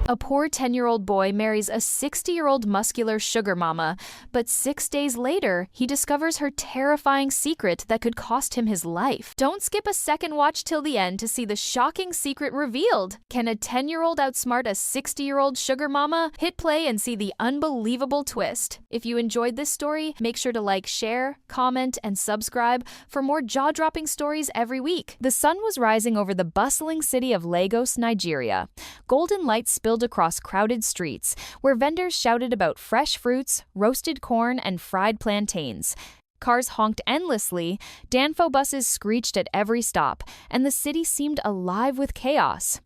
A poor 10-year-old boy marries a 60-year-old muscular sugar mama, but 6 days later, he discovers her terrifying secret that could cost him his life. Don't skip a second watch till the end to see the shocking secret revealed. Can a 10-year-old outsmart a 60-year-old sugar mama? Hit play and see the unbelievable twist. If you enjoyed this story, make sure to like, share, comment, and subscribe for more jaw-dropping stories every week. The sun was rising over the bustling city of Lagos, Nigeria. Golden lights spilled across crowded streets, where vendors shouted about fresh fruits, roasted corn, and fried plantains. Cars honked endlessly, Danfo buses screeched at every stop, and the city seemed alive with chaos.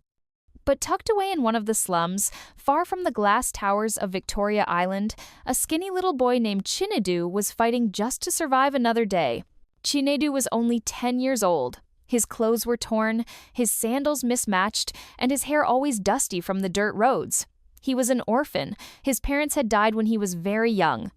But tucked away in one of the slums, far from the glass towers of Victoria Island, a skinny little boy named Chinedu was fighting just to survive another day. Chinedu was only 10 years old. His clothes were torn, his sandals mismatched, and his hair always dusty from the dirt roads. He was an orphan. His parents had died when he was very young.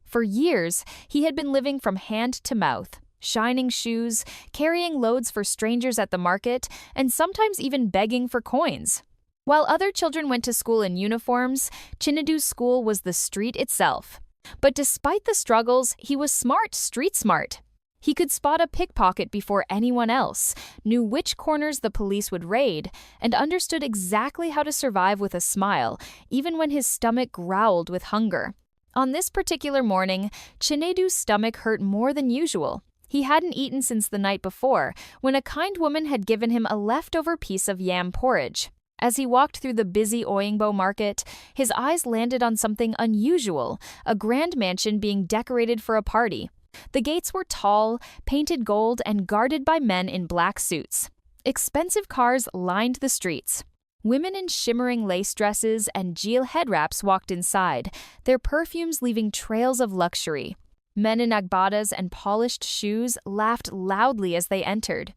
For years, he had been living from hand to mouth, shining shoes, carrying loads for strangers at the market, and sometimes even begging for coins. While other children went to school in uniforms, Chinedu's school was the street itself. But despite the struggles, he was smart, street smart. He could spot a pickpocket before anyone else, knew which corners the police would raid, and understood exactly how to survive with a smile, even when his stomach growled with hunger. On this particular morning, Chinedu's stomach hurt more than usual. He hadn't eaten since the night before, when a kind woman had given him a leftover piece of yam porridge. As he walked through the busy Oyingbo market, his eyes landed on something unusual, a grand mansion being decorated for a party. The gates were tall, painted gold, and guarded by men in black suits. Expensive cars lined the streets. Women in shimmering lace dresses and jewel head wraps walked inside, their perfumes leaving trails of luxury. Men in agbadas and polished shoes laughed loudly as they entered.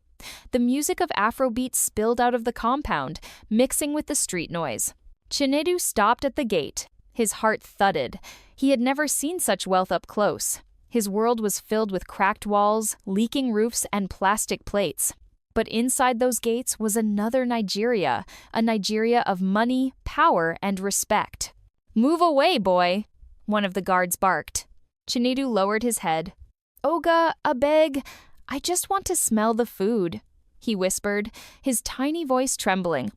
The music of Afrobeat spilled out of the compound, mixing with the street noise. Chinedu stopped at the gate. His heart thudded. He had never seen such wealth up close. His world was filled with cracked walls, leaking roofs, and plastic plates. But inside those gates was another Nigeria, a Nigeria of money, power, and respect. "Move away, boy," one of the guards barked. Chinedu lowered his head. "Oga, abeg, I just want to smell the food," he whispered, his tiny voice trembling.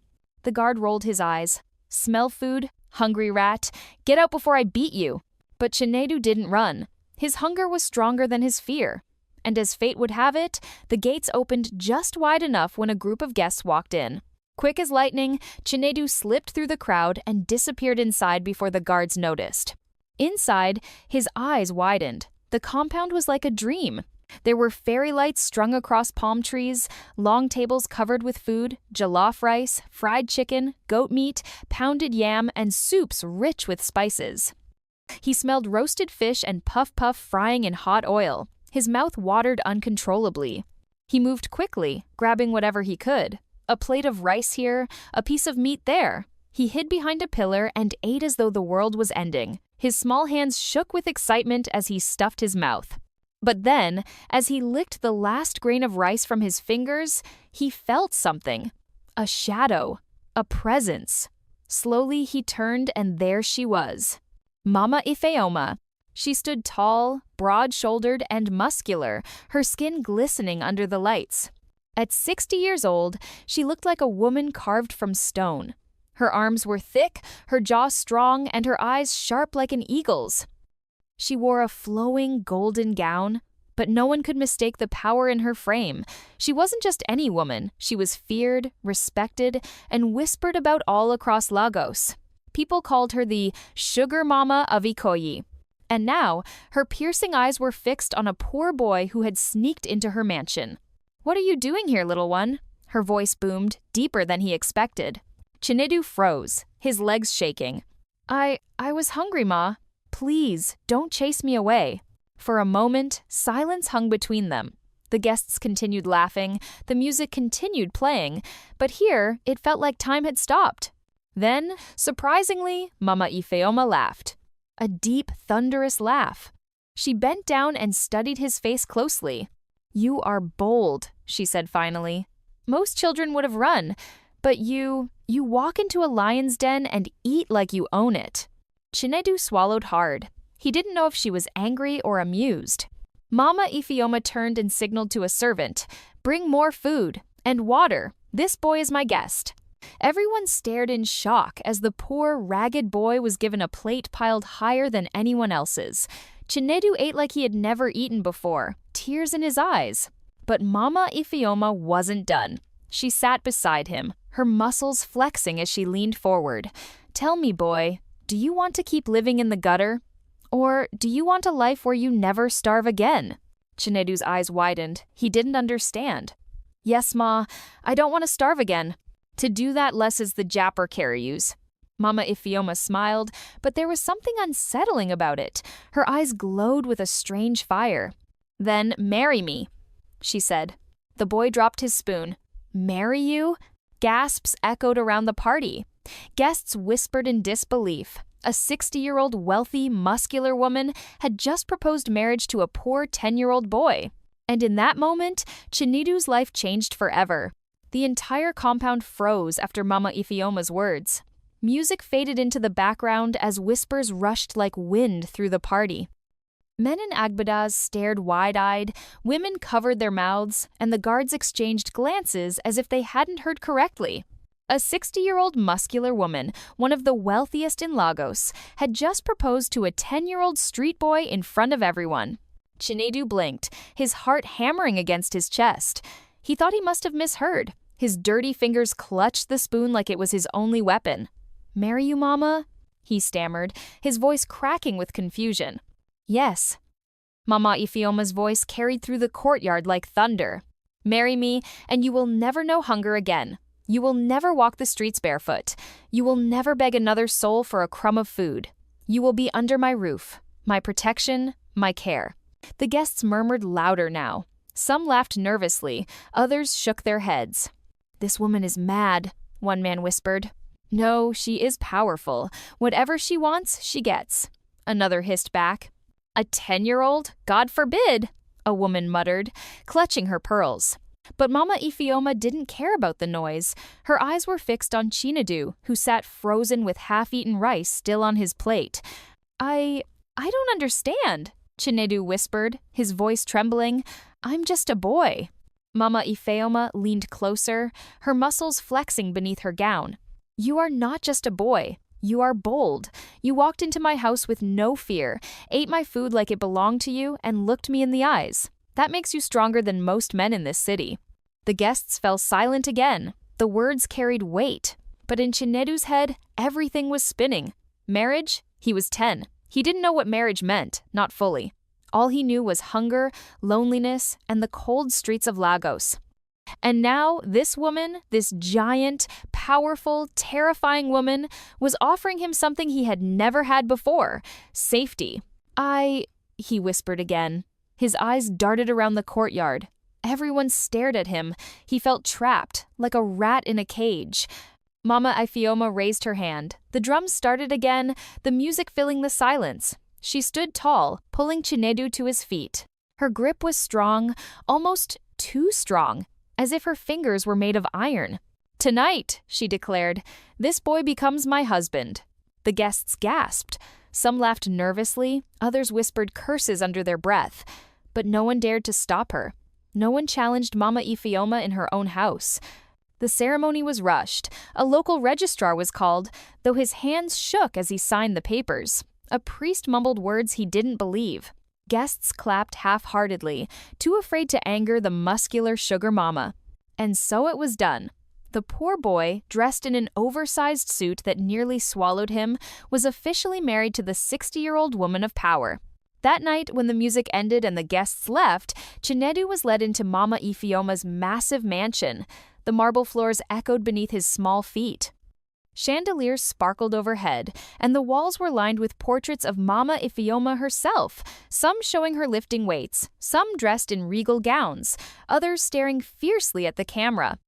The guard rolled his eyes. "Smell food? Hungry rat. Get out before I beat you." But Chinedu didn't run. His hunger was stronger than his fear. And as fate would have it, the gates opened just wide enough when a group of guests walked in. Quick as lightning, Chinedu slipped through the crowd and disappeared inside before the guards noticed. Inside, his eyes widened. The compound was like a dream. There were fairy lights strung across palm trees, long tables covered with food, jollof rice, fried chicken, goat meat, pounded yam, and soups rich with spices. He smelled roasted fish and puff-puff frying in hot oil. His mouth watered uncontrollably. He moved quickly, grabbing whatever he could. A plate of rice here, a piece of meat there. He hid behind a pillar and ate as though the world was ending. His small hands shook with excitement as he stuffed his mouth. But then, as he licked the last grain of rice from his fingers, he felt something. A shadow. A presence. Slowly he turned and there she was. Mama Ifeoma. She stood tall, broad-shouldered, and muscular, her skin glistening under the lights. At 60 years old, she looked like a woman carved from stone. Her arms were thick, her jaw strong, and her eyes sharp like an eagle's. She wore a flowing golden gown, but no one could mistake the power in her frame. She wasn't just any woman. She was feared, respected, and whispered about all across Lagos. People called her the Sugar Mama of Ikoyi. And now, her piercing eyes were fixed on a poor boy who had sneaked into her mansion. "What are you doing here, little one?" Her voice boomed, deeper than he expected. Chinedu froze, his legs shaking. I was hungry, Ma. Please, don't chase me away." For a moment, silence hung between them. The guests continued laughing, the music continued playing, but here it felt like time had stopped. Then, surprisingly, Mama Ifeoma laughed. A deep, thunderous laugh. She bent down and studied his face closely. "You are bold," she said finally. "Most children would have run, but you You walk into a lion's den and eat like you own it. Chinedu swallowed hard. He didn't know if she was angry or amused. Mama Ifeoma turned and signaled to a servant, "Bring more food and water. This boy is my guest." Everyone stared in shock as the poor, ragged boy was given a plate piled higher than anyone else's. Chinedu ate like he had never eaten before, tears in his eyes. But Mama Ifeoma wasn't done. She sat beside him, her muscles flexing as she leaned forward. "Tell me, boy, do you want to keep living in the gutter? Or do you want a life where you never starve again?" Chinedu's eyes widened. He didn't understand. "Yes, Ma, I don't want to starve again. To do that lessens the japper carryous." Mama Ifeoma smiled, but there was something unsettling about it. Her eyes glowed with a strange fire. "Then marry me," she said. The boy dropped his spoon. "Marry you?" Gasps echoed around the party. Guests whispered in disbelief. A 60-year-old wealthy, muscular woman had just proposed marriage to a poor 10-year-old boy. And in that moment, Chinedu's life changed forever. The entire compound froze after Mama Ifeoma's words. Music faded into the background as whispers rushed like wind through the party. Men in agbadas stared wide-eyed, women covered their mouths, and the guards exchanged glances as if they hadn't heard correctly. A 60-year-old muscular woman, one of the wealthiest in Lagos, had just proposed to a 10-year-old street boy in front of everyone. Chinedu blinked, his heart hammering against his chest. He thought he must have misheard. His dirty fingers clutched the spoon like it was his only weapon. "Marry you, Mama?" he stammered, his voice cracking with confusion. "Yes." Mama Ifeoma's voice carried through the courtyard like thunder. "Marry me, and you will never know hunger again. You will never walk the streets barefoot. You will never beg another soul for a crumb of food. You will be under my roof, my protection, my care." The guests murmured louder now. Some laughed nervously, others shook their heads. "This woman is mad," one man whispered. "No, she is powerful. Whatever she wants, she gets," another hissed back. "A 10-year-old? God forbid," a woman muttered, clutching her pearls. But Mama Ifeoma didn't care about the noise. Her eyes were fixed on Chinedu, who sat frozen with half-eaten rice still on his plate. I don't understand," Chinedu whispered, his voice trembling. "I'm just a boy." Mama Ifeoma leaned closer, her muscles flexing beneath her gown. "You are not just a boy. You are bold. You walked into my house with no fear, ate my food like it belonged to you, and looked me in the eyes. That makes you stronger than most men in this city." The guests fell silent again. The words carried weight. But in Chinedu's head, everything was spinning. Marriage? He was 10. He didn't know what marriage meant, not fully. All he knew was hunger, loneliness, and the cold streets of Lagos. And now, this woman, this giant, powerful, terrifying woman, was offering him something he had never had before: safety. He whispered again. His eyes darted around the courtyard. Everyone stared at him. He felt trapped, like a rat in a cage. Mama Ifeoma raised her hand. The drums started again, the music filling the silence. She stood tall, pulling Chinedu to his feet. Her grip was strong, almost too strong, as if her fingers were made of iron. "Tonight," she declared, "this boy becomes my husband." The guests gasped. Some laughed nervously, others whispered curses under their breath. But no one dared to stop her. No one challenged Mama Ifeoma in her own house. The ceremony was rushed. A local registrar was called, though his hands shook as he signed the papers. A priest mumbled words he didn't believe. Guests clapped half-heartedly, too afraid to anger the muscular sugar mama. And so it was done. The poor boy, dressed in an oversized suit that nearly swallowed him, was officially married to the 60-year-old woman of power. That night, when the music ended and the guests left, Chinedu was led into Mama Ifeoma's massive mansion. The marble floors echoed beneath his small feet. Chandeliers sparkled overhead, and the walls were lined with portraits of Mama Ifeoma herself, some showing her lifting weights, some dressed in regal gowns, others staring fiercely at the camera.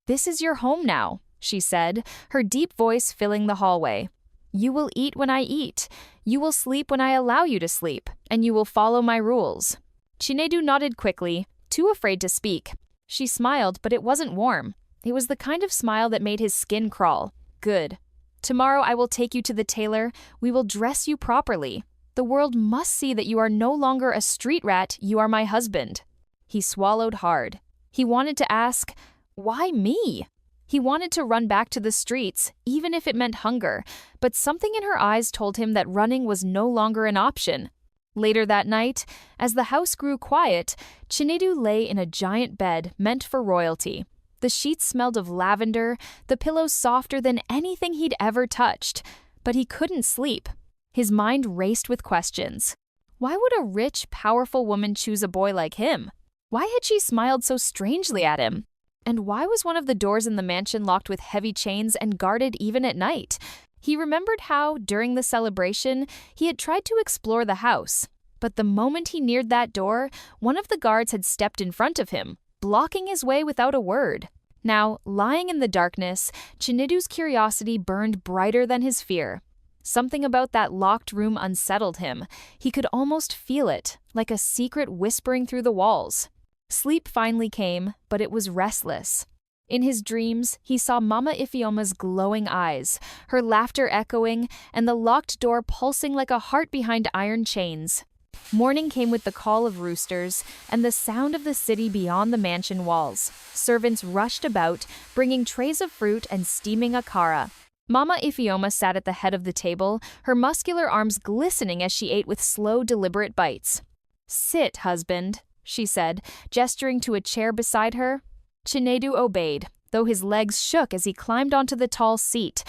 "This is your home now," she said, her deep voice filling the hallway. "You will eat when I eat. You will sleep when I allow you to sleep, and you will follow my rules." Chinedu nodded quickly, too afraid to speak. She smiled, but it wasn't warm. It was the kind of smile that made his skin crawl. Good. Tomorrow I will take you to the tailor. We will dress you properly. The world must see that you are no longer a street rat, you are my husband. He swallowed hard. He wanted to ask, why me? He wanted to run back to the streets, even if it meant hunger, but something in her eyes told him that running was no longer an option. Later that night, as the house grew quiet, Chinedu lay in a giant bed meant for royalty. The sheets smelled of lavender, the pillows softer than anything he'd ever touched. But he couldn't sleep. His mind raced with questions. Why would a rich, powerful woman choose a boy like him? Why had she smiled so strangely at him? And why was one of the doors in the mansion locked with heavy chains and guarded even at night? He remembered how, during the celebration, he had tried to explore the house. But the moment he neared that door, one of the guards had stepped in front of him, blocking his way without a word. Now, lying in the darkness, Chinedu's curiosity burned brighter than his fear. Something about that locked room unsettled him. He could almost feel it, like a secret whispering through the walls. Sleep finally came, but it was restless. In his dreams, he saw Mama Ifeoma's glowing eyes, her laughter echoing, and the locked door pulsing like a heart behind iron chains. Morning came with the call of roosters and the sound of the city beyond the mansion walls. Servants rushed about, bringing trays of fruit and steaming akara. Mama Ifeoma sat at the head of the table, her muscular arms glistening as she ate with slow, deliberate bites. "Sit, husband," she said, gesturing to a chair beside her. Chinedu obeyed, though his legs shook as he climbed onto the tall seat.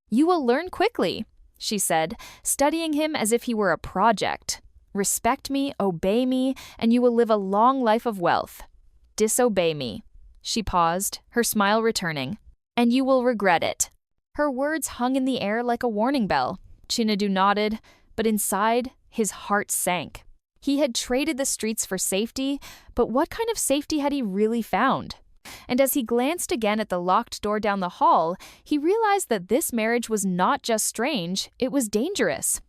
"You will learn quickly," she said, studying him as if he were a project. "Respect me, obey me, and you will live a long life of wealth. Disobey me." She paused, her smile returning. "And you will regret it." Her words hung in the air like a warning bell. Chinedu nodded, but inside, his heart sank. He had traded the streets for safety, but what kind of safety had he really found? And as he glanced again at the locked door down the hall, he realized that this marriage was not just strange, it was dangerous.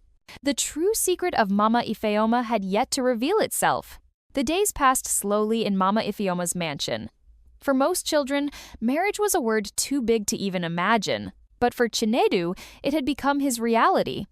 The true secret of Mama Ifeoma had yet to reveal itself. The days passed slowly in Mama Ifeoma's mansion. For most children, marriage was a word too big to even imagine, but for Chinedu, it had become his reality.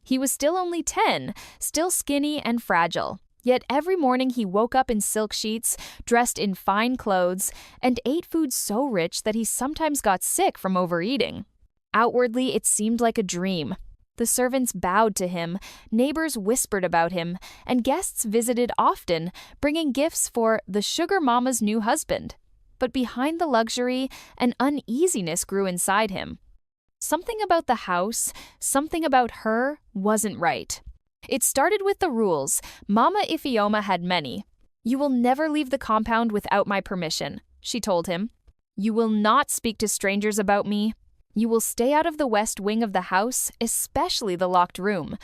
He was still only 10, still skinny and fragile. Yet every morning he woke up in silk sheets, dressed in fine clothes, and ate food so rich that he sometimes got sick from overeating. Outwardly, it seemed like a dream. The servants bowed to him, neighbors whispered about him, and guests visited often, bringing gifts for the sugar mama's new husband. But behind the luxury, an uneasiness grew inside him. Something about the house, something about her, wasn't right. It started with the rules. Mama Ifeoma had many. "You will never leave the compound without my permission," she told him. "You will not speak to strangers about me. You will stay out of the west wing of the house, especially the locked room."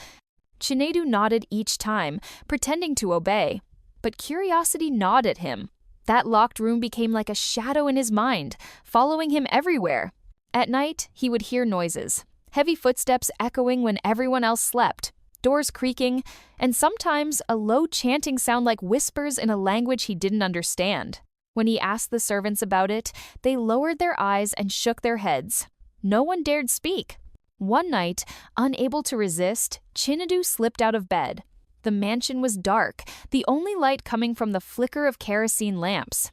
Chinedu nodded each time, pretending to obey. But curiosity gnawed at him. That locked room became like a shadow in his mind, following him everywhere. At night, he would hear noises, heavy footsteps echoing when everyone else slept, doors creaking, and sometimes a low chanting sound like whispers in a language he didn't understand. When he asked the servants about it, they lowered their eyes and shook their heads. No one dared speak. One night, unable to resist, Chinedu slipped out of bed. The mansion was dark, the only light coming from the flicker of kerosene lamps.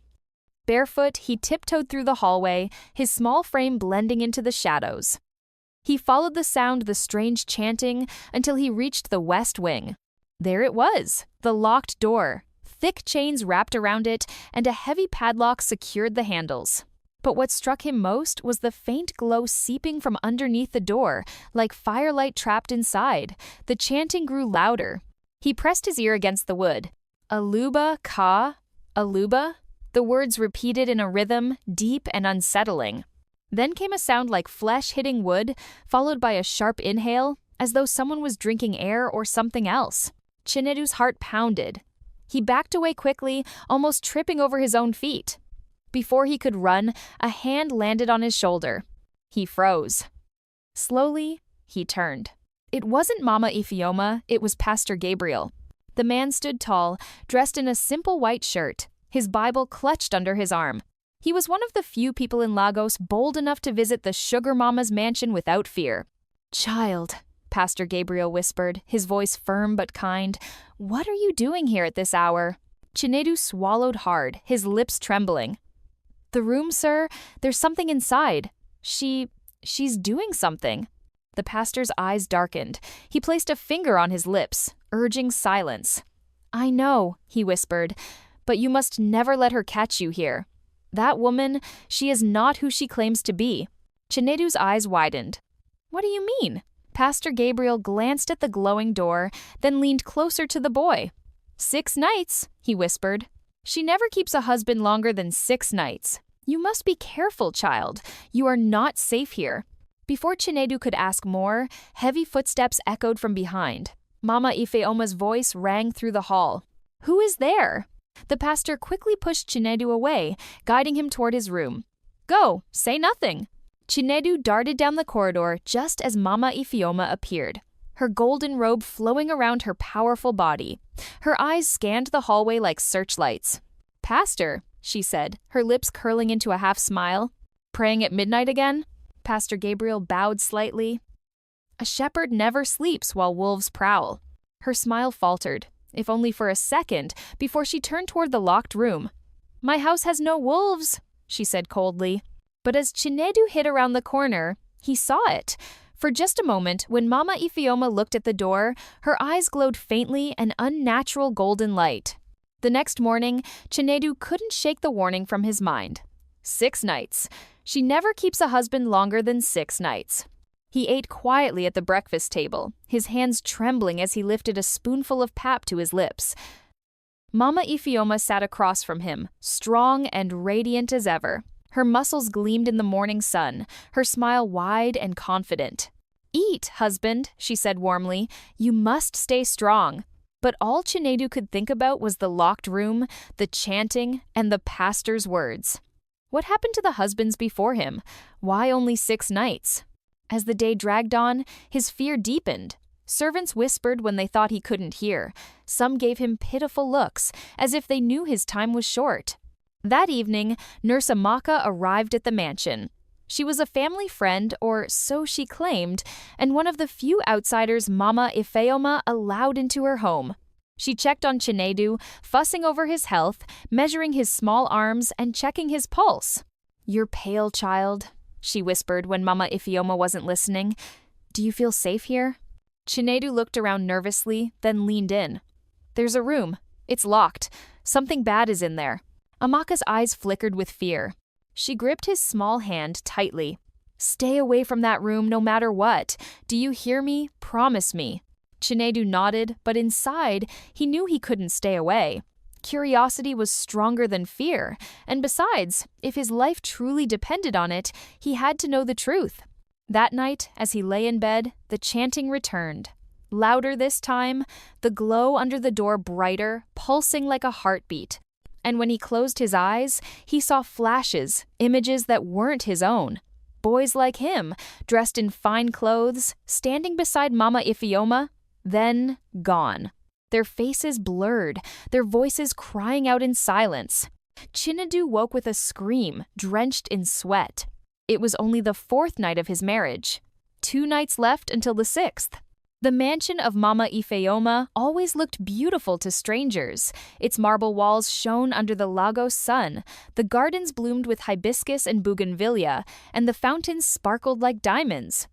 Barefoot, he tiptoed through the hallway, his small frame blending into the shadows. He followed the sound, the strange chanting, until he reached the west wing. There it was, the locked door. Thick chains wrapped around it, and a heavy padlock secured the handles. But what struck him most was the faint glow seeping from underneath the door, like firelight trapped inside. The chanting grew louder. He pressed his ear against the wood. "Aluba ka, Aluba?" The words repeated in a rhythm, deep and unsettling. Then came a sound like flesh hitting wood, followed by a sharp inhale, as though someone was drinking air or something else. Chinedu's heart pounded. He backed away quickly, almost tripping over his own feet. Before he could run, a hand landed on his shoulder. He froze. Slowly, he turned. It wasn't Mama Ifeoma, it was Pastor Gabriel. The man stood tall, dressed in a simple white shirt, his Bible clutched under his arm. He was one of the few people in Lagos bold enough to visit the Sugar Mama's mansion without fear. "Child," Pastor Gabriel whispered, his voice firm but kind, "what are you doing here at this hour?" Chinedu swallowed hard, his lips trembling. "The room, sir? There's something inside. She's doing something." The pastor's eyes darkened. He placed a finger on his lips, urging silence. "I know," he whispered, "but you must never let her catch you here. That woman, she is not who she claims to be." Chinedu's eyes widened. "What do you mean?" Pastor Gabriel glanced at the glowing door, then leaned closer to the boy. 6 nights, he whispered. "She never keeps a husband longer than 6 nights. You must be careful, child. You are not safe here." Before Chinedu could ask more, heavy footsteps echoed from behind. Mama Ifeoma's voice rang through the hall. "Who is there?" The pastor quickly pushed Chinedu away, guiding him toward his room. "Go, say nothing." Chinedu darted down the corridor just as Mama Ifeoma appeared, her golden robe flowing around her powerful body. Her eyes scanned the hallway like searchlights. "Pastor," she said, her lips curling into a half smile. "Praying at midnight again?" Pastor Gabriel bowed slightly. "A shepherd never sleeps while wolves prowl." Her smile faltered, if only for a second, before she turned toward the locked room. "My house has no wolves," she said coldly. But as Chinedu hid around the corner, he saw it. For just a moment, when Mama Ifeoma looked at the door, her eyes glowed faintly an unnatural golden light. The next morning, Chinedu couldn't shake the warning from his mind. 6 nights. She never keeps a husband longer than 6 nights. He ate quietly at the breakfast table, his hands trembling as he lifted a spoonful of pap to his lips. Mama Ifeoma sat across from him, strong and radiant as ever. Her muscles gleamed in the morning sun, her smile wide and confident. "Eat, husband," she said warmly. "You must stay strong." But all Chinedu could think about was the locked room, the chanting, and the pastor's words. What happened to the husbands before him? Why only 6 nights? As the day dragged on, his fear deepened. Servants whispered when they thought he couldn't hear. Some gave him pitiful looks, as if they knew his time was short. That evening, Nurse Amaka arrived at the mansion. She was a family friend, or so she claimed, and one of the few outsiders Mama Ifeoma allowed into her home. She checked on Chinedu, fussing over his health, measuring his small arms, and checking his pulse. "You're pale, child," she whispered when Mama Ifeoma wasn't listening. "Do you feel safe here?" Chinedu looked around nervously, then leaned in. "There's a room. It's locked. Something bad is in there." Amaka's eyes flickered with fear. She gripped his small hand tightly. "Stay away from that room no matter what. Do you hear me? Promise me." Chinedu nodded, but inside, he knew he couldn't stay away. Curiosity was stronger than fear, and besides, if his life truly depended on it, he had to know the truth. That night, as he lay in bed, the chanting returned. Louder this time, the glow under the door brighter, pulsing like a heartbeat. And when he closed his eyes, he saw flashes, images that weren't his own. Boys like him, dressed in fine clothes, standing beside Mama Ifeoma, then gone. Their faces blurred, their voices crying out in silence. Chinedu woke with a scream, drenched in sweat. It was only the 4th night of his marriage. 2 nights left until the 6th. The mansion of Mama Ifeoma always looked beautiful to strangers. Its marble walls shone under the Lagos sun, the gardens bloomed with hibiscus and bougainvillea, and the fountains sparkled like diamonds.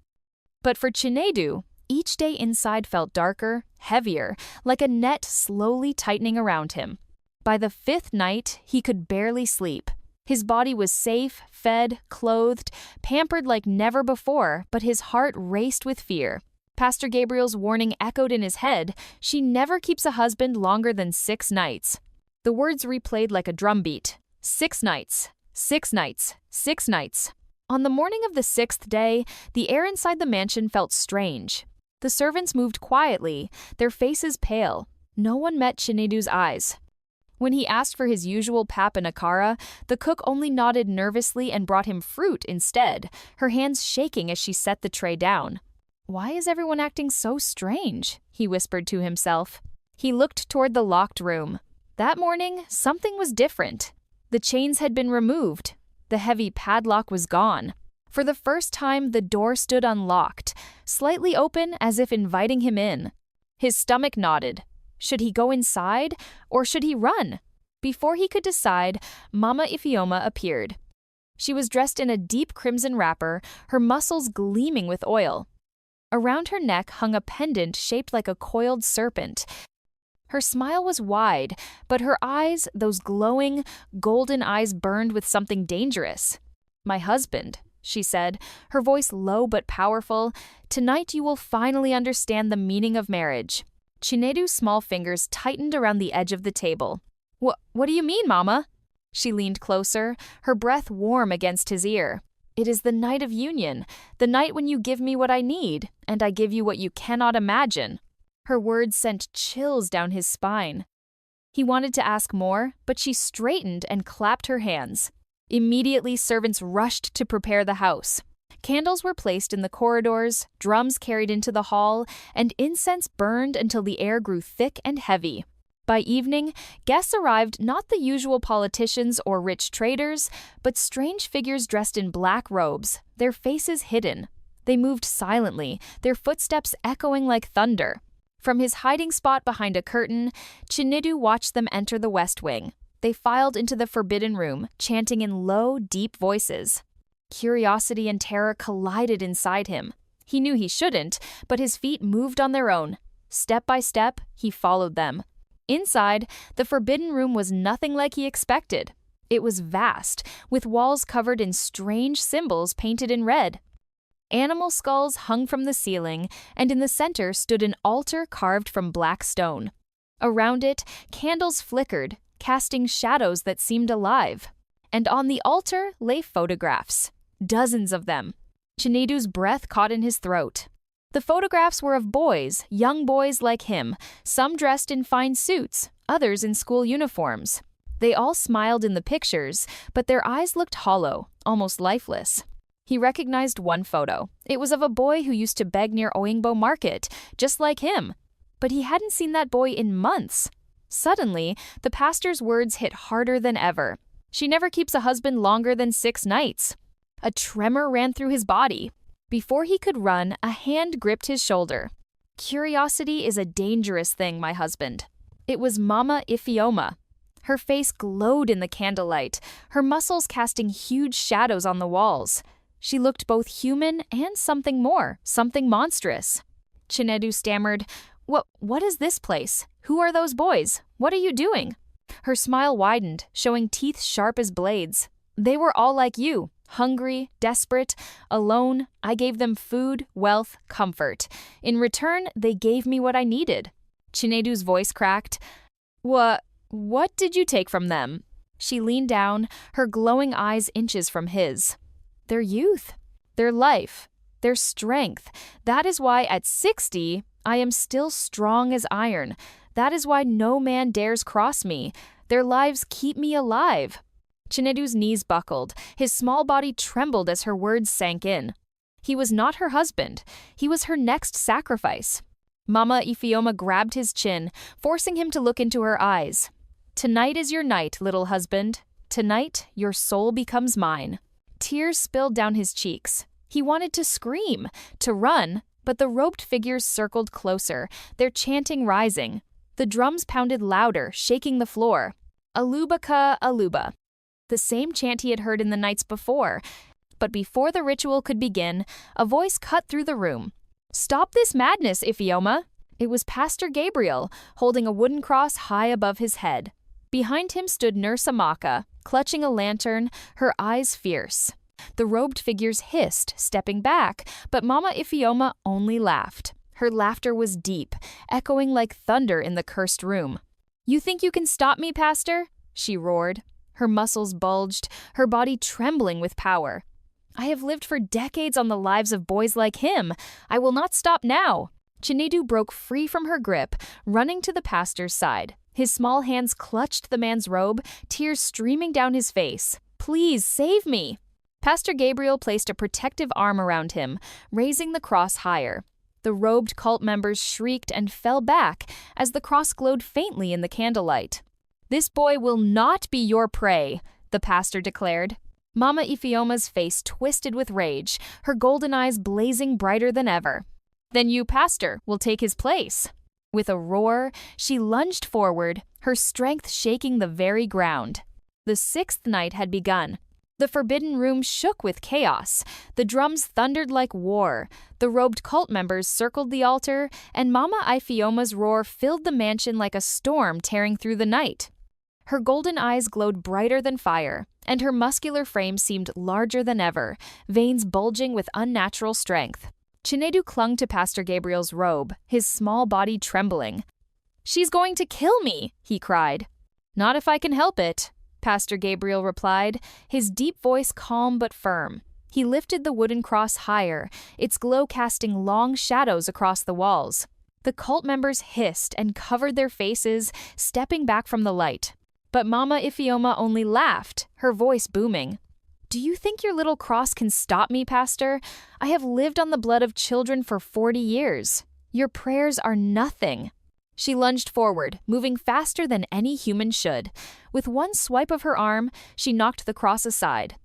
But for Chinedu, each day inside felt darker, heavier, like a net slowly tightening around him. By the 5th night, he could barely sleep. His body was safe, fed, clothed, pampered like never before, but his heart raced with fear. Pastor Gabriel's warning echoed in his head, "She never keeps a husband longer than 6 nights." The words replayed like a drumbeat. 6 nights, 6 nights, 6 nights. On the morning of the 6th day, the air inside the mansion felt strange. The servants moved quietly, their faces pale. No one met Chinedu's eyes. When he asked for his usual pap and akara, the cook only nodded nervously and brought him fruit instead, her hands shaking as she set the tray down. "Why is everyone acting so strange?" he whispered to himself. He looked toward the locked room. That morning, something was different. The chains had been removed. The heavy padlock was gone. For the first time, the door stood unlocked, slightly open as if inviting him in. His stomach nodded. Should he go inside, or should he run? Before he could decide, Mama Ifeoma appeared. She was dressed in a deep crimson wrapper, her muscles gleaming with oil. Around her neck hung a pendant shaped like a coiled serpent. Her smile was wide, but her eyes, those glowing, golden eyes, burned with something dangerous. "My husband," she said, her voice low but powerful, "tonight you will finally understand the meaning of marriage." Chinedu's small fingers tightened around the edge of the table. What do you mean, Mama?" She leaned closer, her breath warm against his ear. "It is the night of union, the night when you give me what I need, and I give you what you cannot imagine." Her words sent chills down his spine. He wanted to ask more, but she straightened and clapped her hands. Immediately, servants rushed to prepare the house. Candles were placed in the corridors, drums carried into the hall, and incense burned until the air grew thick and heavy. By evening, guests arrived not the usual politicians or rich traders, but strange figures dressed in black robes, their faces hidden. They moved silently, their footsteps echoing like thunder. From his hiding spot behind a curtain, Chinedu watched them enter the West Wing. They filed into the forbidden room, chanting in low, deep voices. Curiosity and terror collided inside him. He knew he shouldn't, but his feet moved on their own. Step by step, he followed them. Inside, the forbidden room was nothing like he expected. It was vast, with walls covered in strange symbols painted in red. Animal skulls hung from the ceiling, and in the center stood an altar carved from black stone. Around it, candles flickered, casting shadows that seemed alive. And on the altar lay photographs. Dozens of them. Chinedu's breath caught in his throat. The photographs were of boys, young boys like him, some dressed in fine suits, others in school uniforms. They all smiled in the pictures, but their eyes looked hollow, almost lifeless. He recognized one photo. It was of a boy who used to beg near Oyingbo Market, just like him. But he hadn't seen that boy in months. Suddenly, the pastor's words hit harder than ever. "She never keeps a husband longer than 6 nights." A tremor ran through his body. Before he could run, a hand gripped his shoulder. "Curiosity is a dangerous thing, my husband." It was Mama Ifeoma. Her face glowed in the candlelight, her muscles casting huge shadows on the walls. She looked both human and something more, something monstrous. Chinedu stammered, What is this place? Who are those boys? What are you doing?" Her smile widened, showing teeth sharp as blades. "They were all like you. Hungry, desperate, alone. I gave them food, wealth, comfort. In return, they gave me what I needed." Chinedu's voice cracked. What did you take from them?" She leaned down, her glowing eyes inches from his. "Their youth, their life, their strength. That is why at 60, I am still strong as iron. That is why no man dares cross me. Their lives keep me alive." Chinedu's knees buckled, his small body trembled as her words sank in. He was not her husband, he was her next sacrifice. Mama Ifeoma grabbed his chin, forcing him to look into her eyes. "Tonight is your night, little husband. Tonight, your soul becomes mine." Tears spilled down his cheeks. He wanted to scream, to run, but the robed figures circled closer, their chanting rising. The drums pounded louder, shaking the floor. "Alubaka, Aluba." The same chant he had heard in the nights before. But before the ritual could begin, a voice cut through the room. "Stop this madness, Ifeoma!" It was Pastor Gabriel, holding a wooden cross high above his head. Behind him stood Nurse Amaka, clutching a lantern, her eyes fierce. The robed figures hissed, stepping back, but Mama Ifeoma only laughed. Her laughter was deep, echoing like thunder in the cursed room. "You think you can stop me, Pastor?" she roared. Her muscles bulged, her body trembling with power. "I have lived for decades on the lives of boys like him. I will not stop now." Chinedu broke free from her grip, running to the pastor's side. His small hands clutched the man's robe, tears streaming down his face. "Please, save me." Pastor Gabriel placed a protective arm around him, raising the cross higher. The robed cult members shrieked and fell back as the cross glowed faintly in the candlelight. "This boy will not be your prey," the pastor declared. Mama Ifeoma's face twisted with rage, her golden eyes blazing brighter than ever. Then you, pastor, will take his place. With a roar, she lunged forward, her strength shaking the very ground. The sixth night had begun. The forbidden room shook with chaos. The drums thundered like war. The robed cult members circled the altar, and Mama Ifeoma's roar filled the mansion like a storm tearing through the night. Her golden eyes glowed brighter than fire, and her muscular frame seemed larger than ever, veins bulging with unnatural strength. Chinedu clung to Pastor Gabriel's robe, his small body trembling. "She's going to kill me!" he cried. "Not if I can help it," Pastor Gabriel replied, his deep voice calm but firm. He lifted the wooden cross higher, its glow casting long shadows across the walls. The cult members hissed and covered their faces, stepping back from the light. But Mama Ifeoma only laughed, her voice booming. "Do you think your little cross can stop me, Pastor? I have lived on the blood of children for 40 years. Your prayers are nothing." She lunged forward, moving faster than any human should. With one swipe of her arm, she knocked the cross aside.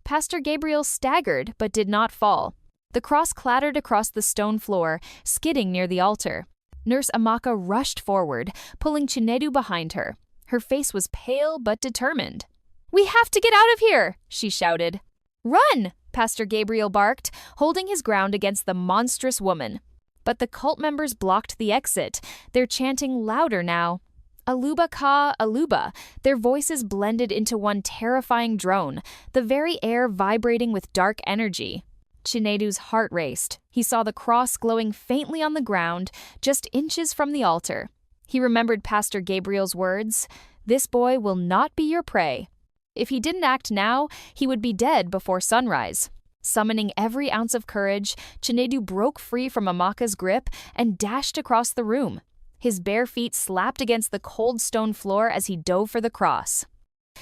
Pastor Gabriel staggered but did not fall. The cross clattered across the stone floor, skidding near the altar. Nurse Amaka rushed forward, pulling Chinedu behind her. Her face was pale but determined. "We have to get out of here!" she shouted. "Run!" Pastor Gabriel barked, holding his ground against the monstrous woman. But the cult members blocked the exit, their chanting louder now. Aluba Ka, Aluba, their voices blended into one terrifying drone, the very air vibrating with dark energy. Chinedu's heart raced. He saw the cross glowing faintly on the ground, just inches from the altar. He remembered Pastor Gabriel's words, "This boy will not be your prey." If he didn't act now, he would be dead before sunrise. Summoning every ounce of courage, Chinedu broke free from Amaka's grip and dashed across the room. His bare feet slapped against the cold stone floor as he dove for the cross.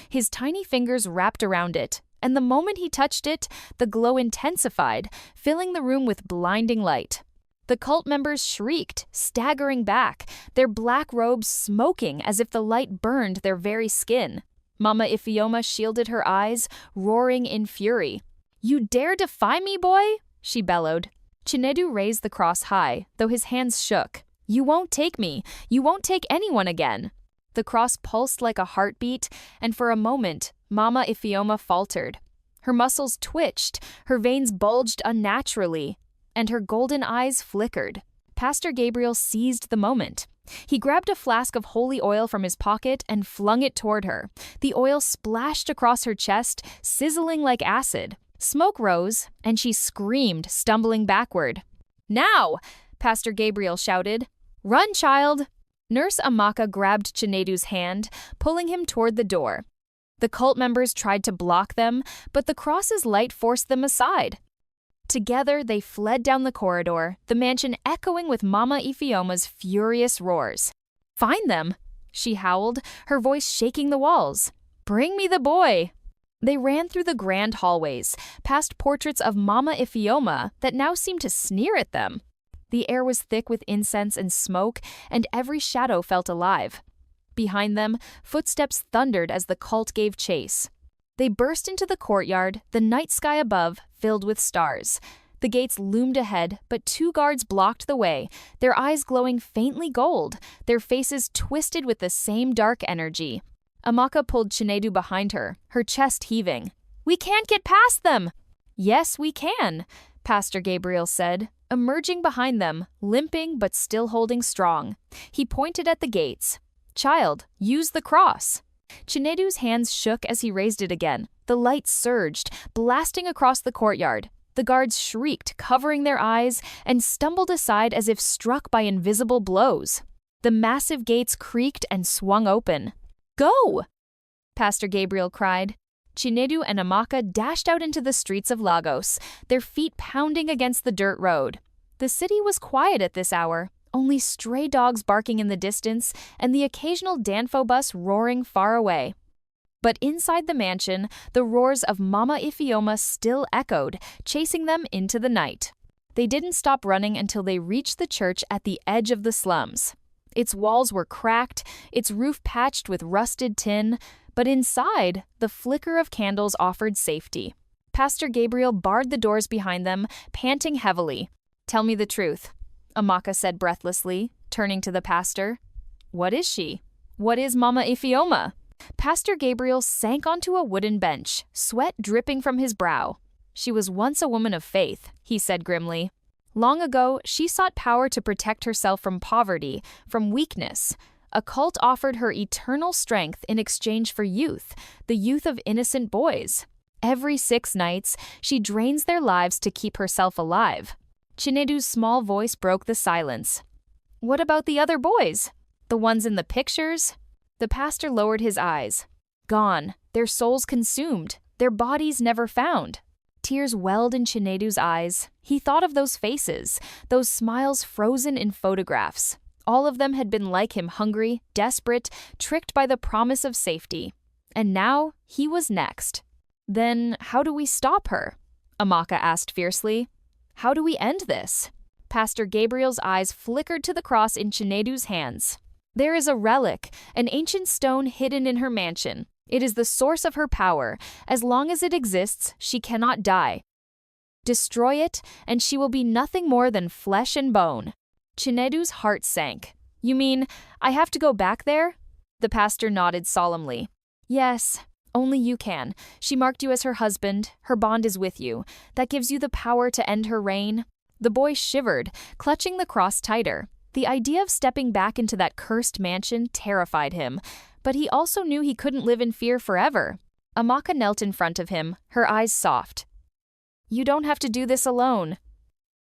His tiny fingers wrapped around it, and the moment he touched it, the glow intensified, filling the room with blinding light. The cult members shrieked, staggering back, their black robes smoking as if the light burned their very skin. Mama Ifeoma shielded her eyes, roaring in fury. "You dare defy me, boy?" she bellowed. Chinedu raised the cross high, though his hands shook. "You won't take me. You won't take anyone again." The cross pulsed like a heartbeat, and for a moment, Mama Ifeoma faltered. Her muscles twitched, her veins bulged unnaturally, and her golden eyes flickered. Pastor Gabriel seized the moment. He grabbed a flask of holy oil from his pocket and flung it toward her. The oil splashed across her chest, sizzling like acid. Smoke rose, and she screamed, stumbling backward. "Now!" Pastor Gabriel shouted. "Run, child!" Nurse Amaka grabbed Chinedu's hand, pulling him toward the door. The cult members tried to block them, but the cross's light forced them aside. Together, they fled down the corridor, the mansion echoing with Mama Ifeoma's furious roars. "Find them!" she howled, her voice shaking the walls. "Bring me the boy!" They ran through the grand hallways, past portraits of Mama Ifeoma that now seemed to sneer at them. The air was thick with incense and smoke, and every shadow felt alive. Behind them, footsteps thundered as the cult gave chase. They burst into the courtyard, the night sky above filled with stars. The gates loomed ahead, but two guards blocked the way, their eyes glowing faintly gold, their faces twisted with the same dark energy. Amaka pulled Chinedu behind her, her chest heaving. "We can't get past them!" "Yes, we can," Pastor Gabriel said, emerging behind them, limping but still holding strong. He pointed at the gates. "Child, use the cross." Chinedu's hands shook as he raised it again. The light surged, blasting across the courtyard. The guards shrieked, covering their eyes, and stumbled aside as if struck by invisible blows. The massive gates creaked and swung open. "Go!" Pastor Gabriel cried. Chinedu and Amaka dashed out into the streets of Lagos, their feet pounding against the dirt road. The city was quiet at this hour, only stray dogs barking in the distance and the occasional Danfo bus roaring far away. But inside the mansion, the roars of Mama Ifeoma still echoed, chasing them into the night. They didn't stop running until they reached the church at the edge of the slums. Its walls were cracked, its roof patched with rusted tin, But inside, the flicker of candles offered safety. Pastor Gabriel barred the doors behind them, panting heavily. "Tell me the truth," Amaka said breathlessly, turning to the pastor. "What is she? What is Mama Ifioma?" Pastor Gabriel sank onto a wooden bench, sweat dripping from his brow. "She was once a woman of faith," he said grimly. "Long ago, she sought power to protect herself from poverty, from weakness. A cult offered her eternal strength in exchange for youth, the youth of innocent boys. Every 6 nights, she drains their lives to keep herself alive." Chinedu's small voice broke the silence. "What about the other boys? The ones in the pictures?" The pastor lowered his eyes. "Gone, their souls consumed, their bodies never found." Tears welled in Chinedu's eyes. He thought of those faces, those smiles frozen in photographs. All of them had been like him, hungry, desperate, tricked by the promise of safety. And now, he was next. "Then how do we stop her?" Amaka asked fiercely. "How do we end this?" Pastor Gabriel's eyes flickered to the cross in Chinedu's hands. "There is a relic, an ancient stone hidden in her mansion. It is the source of her power. As long as it exists, she cannot die. Destroy it, and she will be nothing more than flesh and bone." Chinedu's heart sank. "You mean, I have to go back there?" The pastor nodded solemnly. "Yes, only you can. She marked you as her husband. Her bond is with you. That gives you the power to end her reign." The boy shivered, clutching the cross tighter. The idea of stepping back into that cursed mansion terrified him, but he also knew he couldn't live in fear forever. Amaka knelt in front of him, her eyes soft. "You don't have to do this alone.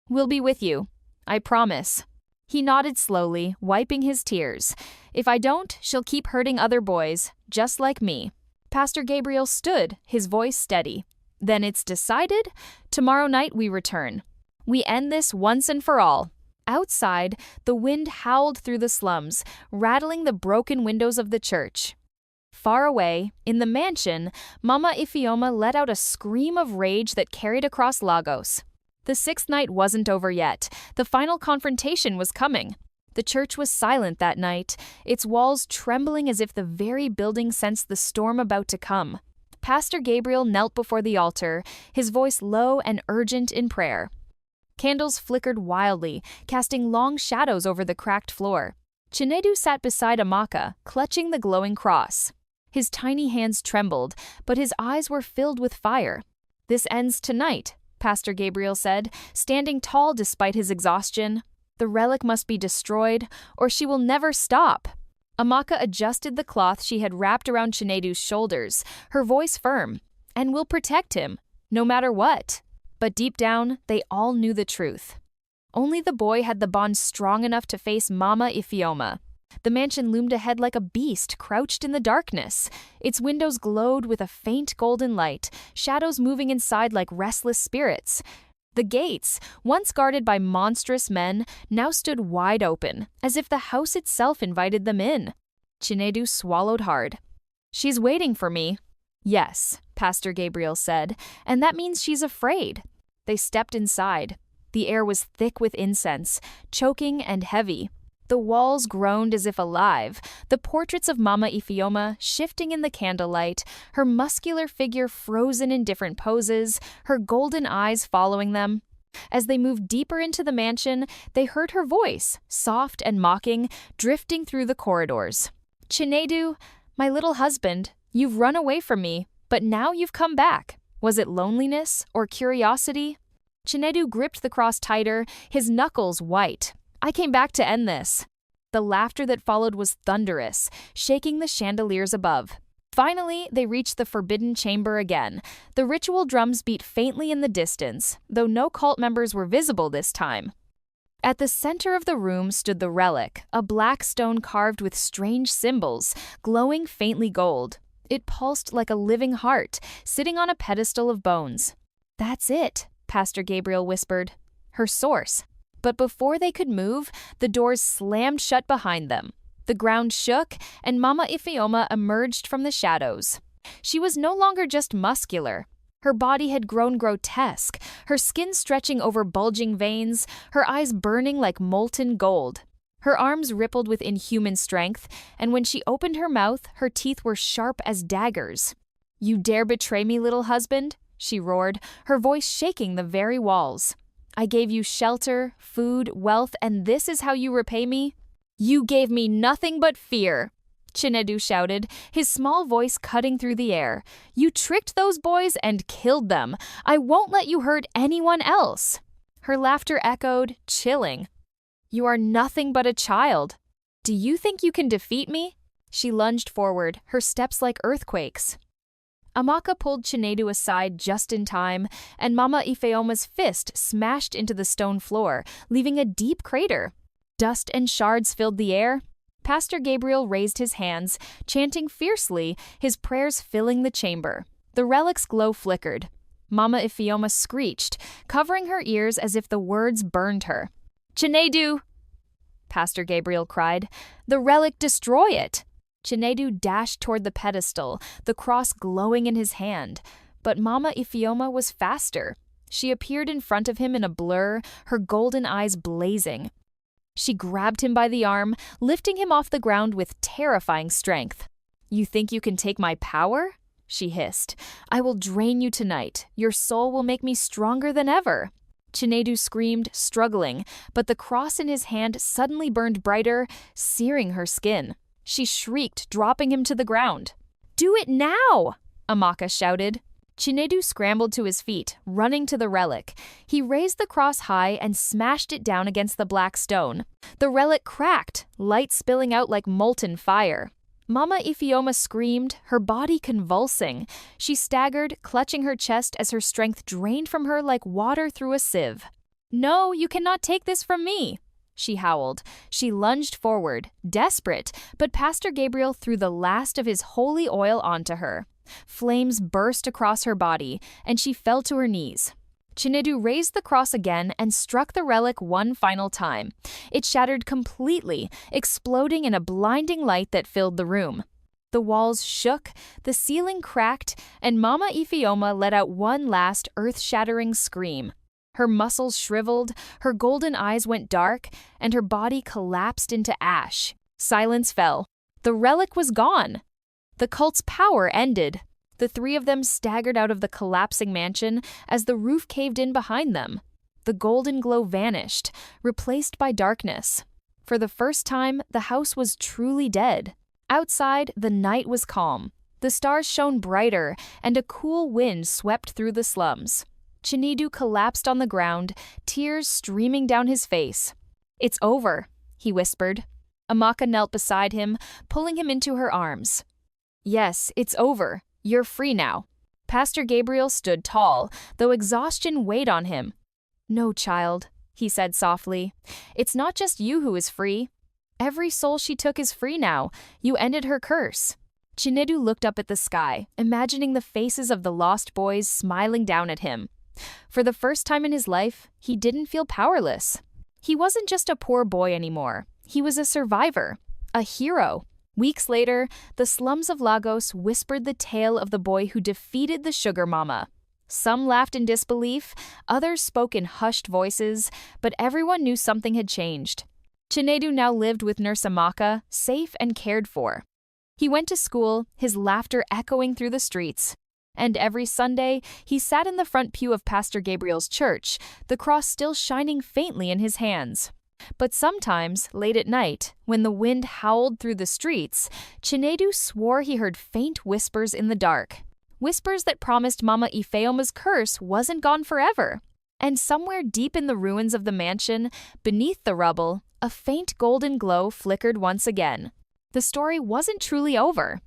We'll be with you. I promise." He nodded slowly, wiping his tears. "If I don't, she'll keep hurting other boys, just like me." Pastor Gabriel stood, his voice steady. "Then it's decided? Tomorrow night we return. We end this once and for all." Outside, the wind howled through the slums, rattling the broken windows of the church. Far away, in the mansion, Mama Ifioma let out a scream of rage that carried across Lagos. The 6th night wasn't over yet. The final confrontation was coming. The church was silent that night, its walls trembling as if the very building sensed the storm about to come. Pastor Gabriel knelt before the altar, his voice low and urgent in prayer. Candles flickered wildly, casting long shadows over the cracked floor. Chinedu sat beside Amaka, clutching the glowing cross. His tiny hands trembled, but his eyes were filled with fire. "This ends tonight," Pastor Gabriel said, standing tall despite his exhaustion. "The relic must be destroyed, or she will never stop." Amaka adjusted the cloth she had wrapped around Chinedu's shoulders, her voice firm. "And we'll protect him, no matter what." But deep down, they all knew the truth. Only the boy had the bond strong enough to face Mama Ifioma. The mansion loomed ahead like a beast crouched in the darkness. Its windows glowed with a faint golden light, shadows moving inside like restless spirits. The gates, once guarded by monstrous men, now stood wide open, as if the house itself invited them in. Chinedu swallowed hard. "She's waiting for me." "Yes," Pastor Gabriel said, "and that means she's afraid." They stepped inside. The air was thick with incense, choking and heavy. The walls groaned as if alive, the portraits of Mama Ifioma shifting in the candlelight, her muscular figure frozen in different poses, her golden eyes following them. As they moved deeper into the mansion, they heard her voice, soft and mocking, drifting through the corridors. "Chinedu, my little husband, you've run away from me, but now you've come back. Was it loneliness or curiosity?" Chinedu gripped the cross tighter, his knuckles white. "I came back to end this." The laughter that followed was thunderous, shaking the chandeliers above. Finally, they reached the forbidden chamber again. The ritual drums beat faintly in the distance, though no cult members were visible this time. At the center of the room stood the relic, a black stone carved with strange symbols, glowing faintly gold. It pulsed like a living heart, sitting on a pedestal of bones. "That's it," Pastor Gabriel whispered. "Her source." But before they could move, the doors slammed shut behind them. The ground shook, and Mama Ifioma emerged from the shadows. She was no longer just muscular. Her body had grown grotesque, her skin stretching over bulging veins, her eyes burning like molten gold. Her arms rippled with inhuman strength, and when she opened her mouth, her teeth were sharp as daggers. "You dare betray me, little husband?" she roared, her voice shaking the very walls. "I gave you shelter, food, wealth, and this is how you repay me?" "You gave me nothing but fear," Chinedu shouted, his small voice cutting through the air. "You tricked those boys and killed them. I won't let you hurt anyone else." Her laughter echoed, chilling. "You are nothing but a child. Do you think you can defeat me?" She lunged forward, her steps like earthquakes. Amaka pulled Chinedu aside just in time, and Mama Ifeoma's fist smashed into the stone floor, leaving a deep crater. Dust and shards filled the air. Pastor Gabriel raised his hands, chanting fiercely, his prayers filling the chamber. The relic's glow flickered. Mama Ifeoma screeched, covering her ears as if the words burned her. "Chinedu!" Pastor Gabriel cried. "The relic, destroy it!" Chinedu dashed toward the pedestal, the cross glowing in his hand. But Mama Ifeoma was faster. She appeared in front of him in a blur, her golden eyes blazing. She grabbed him by the arm, lifting him off the ground with terrifying strength. "You think you can take my power?" she hissed. "I will drain you tonight. Your soul will make me stronger than ever." Chinedu screamed, struggling, but the cross in his hand suddenly burned brighter, searing her skin. She shrieked, dropping him to the ground. "Do it now!" Amaka shouted. Chinedu scrambled to his feet, running to the relic. He raised the cross high and smashed it down against the black stone. The relic cracked, light spilling out like molten fire. Mama Ifeoma screamed, her body convulsing. She staggered, clutching her chest as her strength drained from her like water through a sieve. "No, you cannot take this from me!" she howled. She lunged forward, desperate, but Pastor Gabriel threw the last of his holy oil onto her. Flames burst across her body, and she fell to her knees. Chinedu raised the cross again and struck the relic one final time. It shattered completely, exploding in a blinding light that filled the room. The walls shook, the ceiling cracked, and Mama Ifeoma let out one last earth-shattering scream. Her muscles shriveled, her golden eyes went dark, and her body collapsed into ash. Silence fell. The relic was gone. The cult's power ended. The three of them staggered out of the collapsing mansion as the roof caved in behind them. The golden glow vanished, replaced by darkness. For the first time, the house was truly dead. Outside, the night was calm. The stars shone brighter, and a cool wind swept through the slums. Chinedu collapsed on the ground, tears streaming down his face. "It's over," he whispered. Amaka knelt beside him, pulling him into her arms. "Yes, it's over. You're free now." Pastor Gabriel stood tall, though exhaustion weighed on him. "No, child," he said softly. "It's not just you who is free. Every soul she took is free now. You ended her curse." Chinedu looked up at the sky, imagining the faces of the lost boys smiling down at him. For the first time in his life, he didn't feel powerless. He wasn't just a poor boy anymore. He was a survivor, a hero. Weeks later, the slums of Lagos whispered the tale of the boy who defeated the sugar mama. Some laughed in disbelief, others spoke in hushed voices, but everyone knew something had changed. Chinedu now lived with Nurse Amaka, safe and cared for. He went to school, his laughter echoing through the streets. And every Sunday, he sat in the front pew of Pastor Gabriel's church, the cross still shining faintly in his hands. But sometimes, late at night, when the wind howled through the streets, Chinedu swore he heard faint whispers in the dark. Whispers that promised Mama Ifeoma's curse wasn't gone forever. And somewhere deep in the ruins of the mansion, beneath the rubble, a faint golden glow flickered once again. The story wasn't truly over.